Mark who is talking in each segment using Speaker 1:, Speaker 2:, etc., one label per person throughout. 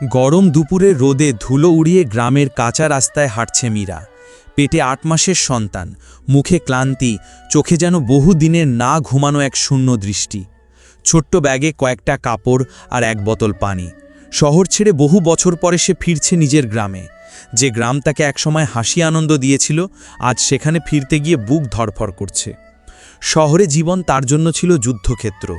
Speaker 1: গরম দুপুরে রোদে ধুলো উড়িয়ে গ্রামের কাঁচা রাস্তায় হাঁটছে মীরা। পেটে ৮ মাসের সন্তান, মুখে ক্লান্তি, চোখে যেন বহু দিনের না ঘুমানো এক শূন্য দৃষ্টি। ছোট্ট ব্যাগে কয়েকটা কাপড় আর এক বোতল পানি। শহর ছেড়ে বহু বছর পরে সে ফিরছে নিজের গ্রামে। যে গ্রাম তাকে একসময় হাসি আনন্দ দিয়েছিল, আজ সেখানে ফিরতে গিয়ে বুক ধড়ফড় করছে। শহরে জীবন তার জন্য ছিল যুদ্ধক্ষেত্র।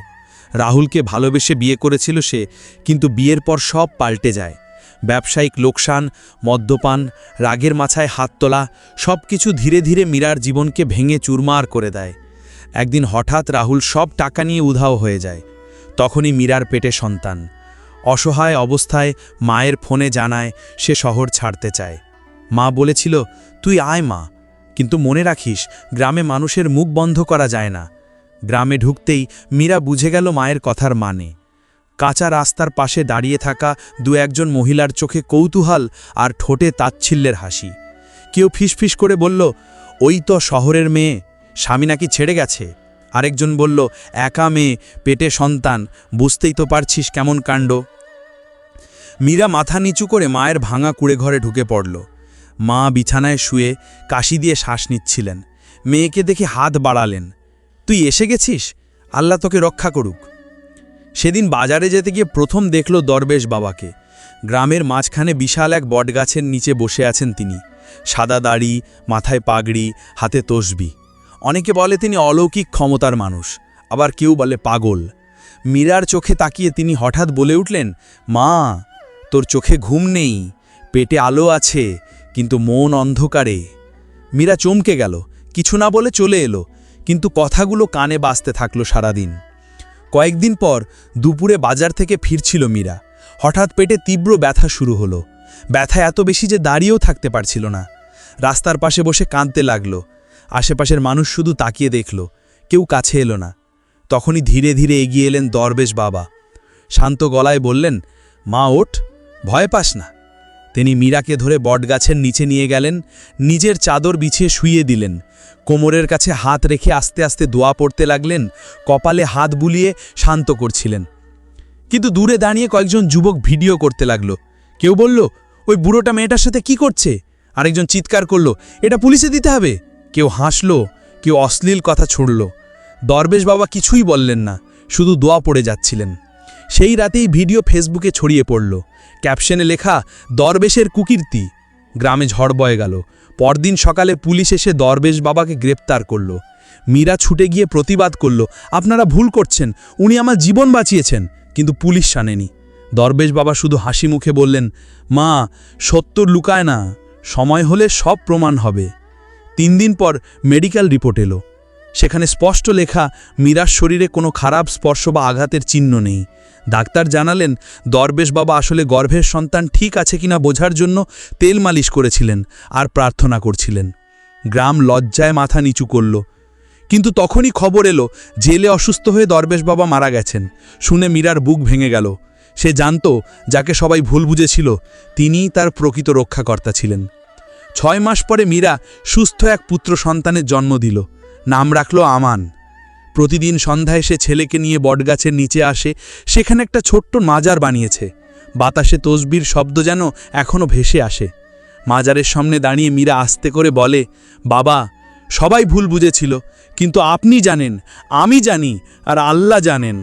Speaker 1: রাহুলকে ভালোবেসে বিয়ে করেছিল সে, কিন্তু বিয়ের পর সব পাল্টে যায়। ব্যবসায়িক লোকসান, মদ্যপান, রাগের মাথায় হাত তোলা, সব কিছু ধীরে ধীরে মীরার জীবনকে ভেঙে চুরমার করে দেয়। একদিন হঠাৎ রাহুল সব টাকা নিয়ে উধাও হয়ে যায়। তখনই মীরার পেটে সন্তান। অসহায় অবস্থায় মায়ের ফোনে জানায় সে শহর ছাড়তে চায়। মা বলেছিল, তুই আয় মা, কিন্তু মনে রাখিস গ্রামে মানুষের মুখ বন্ধ করা যায় না। গ্রামে ঢুকতেই মীরা বুঝে গেল মায়ের কথার মানে। কাঁচা রাস্তার পাশে দাঁড়িয়ে থাকা দু একজন মহিলার চোখে কৌতূহল আর ঠোঁটে তাচ্ছিল্যের হাসি। কেউ ফিসফিস করে বলল, ওই তো শহরের মেয়ে, স্বামী নাকি ছেড়ে গেছে। আরেকজন বলল, একা মেয়ে, পেটে সন্তান, বুঝতেই তো পারছিস কেমন কাণ্ড। মীরা মাথা নিচু করে মায়ের ভাঙা কুঁড়েঘরে ঢুকে পড়ল। মা বিছানায় শুয়ে কাশি দিয়ে শ্বাস নিচ্ছিলেন। মেয়েকে দেখে হাত বাড়ালেন। তুই এসে গেছিস, আল্লাহ তোকে রক্ষা করুক। সেদিন বাজারে যেতে গিয়ে প্রথম দেখল দরবেশ বাবাকে। গ্রামের মাঝখানে বিশাল এক বটগাছের নিচে বসে আছেন তিনি। সাদা দাড়ি, মাথায় পাগড়ি, হাতে তসবি। অনেকে বলে তিনি অলৌকিক ক্ষমতার মানুষ, আবার কেউ বলে পাগল। মীরার চোখে তাকিয়ে তিনি হঠাৎ বলে উঠলেন, মা, তোর চোখে ঘুম নেই, পেটে আলো আছে, কিন্তু মন অন্ধকারে। মীরা চমকে গেল, কিছু না বলে চলে এলো, কিন্তু কথাগুলো কানে বাজতে থাকলো সারাদিন। কয়েকদিন পর দুপুরে বাজার থেকে ফিরছিল মীরা। হঠাৎ পেটে তীব্র ব্যথা শুরু হলো। ব্যথা এত বেশি যে দাঁড়িয়েও থাকতে পারছিল না। রাস্তার পাশে বসে কাঁদতে লাগলো। আশেপাশের মানুষ শুধু তাকিয়ে দেখল, কেউ কাছে এলো না। তখনই ধীরে ধীরে এগিয়ে এলেন দরবেশ বাবা। শান্ত গলায় বললেন, মা ওঠ, ভয় পাস না। তিনি মীরাকে ধরে বটগাছের নিচে নিয়ে গেলেন, নিজের চাদর বিছিয়ে শুইয়ে দিলেন। কোমরের কাছে হাত রেখে আস্তে আস্তে দোয়া পড়তে লাগলেন, কপালে হাত বুলিয়ে শান্ত করছিলেন। কিন্তু দূরে দাঁড়িয়ে কয়েকজন যুবক ভিডিও করতে লাগলো। কেউ বলল, ওই বুড়োটা মেয়েটার সাথে কি করছে? আরেকজন চিৎকার করল, এটা পুলিশে দিতে হবে। কেউ হাসল, কেউ অশ্লীল কথা ছুড়ল। দরবেশ বাবা কিছুই বললেন না, শুধু দোয়া পড়ে যাচ্ছিলেন। সেই রাতেই ভিডিও ফেসবুকে ছড়িয়ে পড়ল। ক্যাপশনে লেখা, দরবেশের কুকীর্তি। গ্রামে ঝড় বয়ে গেল। পরদিন সকালে পুলিশ এসে দরবেশ বাবাকে গ্রেপ্তার করল। মীরা ছুটে গিয়ে প্রতিবাদ করল, আপনারা ভুল করছেন, উনি আমার জীবন বাঁচিয়েছেন। কিন্তু পুলিশ শানেনি। দরবেশ বাবা শুধু হাসি মুখে বললেন, মা, সত্য লুকায় না, সময় হলে সব প্রমাণ হবে। 3 দিন পর মেডিকেল রিপোর্ট এলো। সেখানে স্পষ্ট লেখা, মীরার শরীরে কোনো খারাপ স্পর্শ বা আঘাতের চিহ্ন নেই। ডাক্তার জানালেন, দরবেশ বাবা আসলে গর্ভের সন্তান ঠিক আছে কিনা বোঝার জন্য তেল মালিশ করেছিলেন আর প্রার্থনা করছিলেন। গ্রাম লজ্জায় মাথা নিচু করল। কিন্তু তখনই খবর এলো, জেলে অসুস্থ হয়ে দরবেশ বাবা মারা গেছেন। শুনে মীরার বুক ভেঙে গেল। সে জানত, যাকে সবাই ভুল বুঝেছিল, তিনিই তার প্রকৃত রক্ষাকর্তা ছিলেন। 6 মাস পরে মীরা সুস্থ এক পুত্র সন্তানের জন্ম দিল। নাম রাখল আমান। প্রতিদিন সন্ধ্যায় সে ছেলেকে নিয়ে বটগাছের নিচে আসে। সেখানে একটা ছোট্ট মাজার বানিয়েছে। বাতাসে তসবির শব্দ যেন এখনও ভেসে আসে। মাজারের সামনে দাঁড়িয়ে মীরা আস্তে করে বলে, বাবা, সবাই ভুল বুঝেছিল, কিন্তু আপনি জানেন, আমি জানি, আর আল্লাহ জানেন।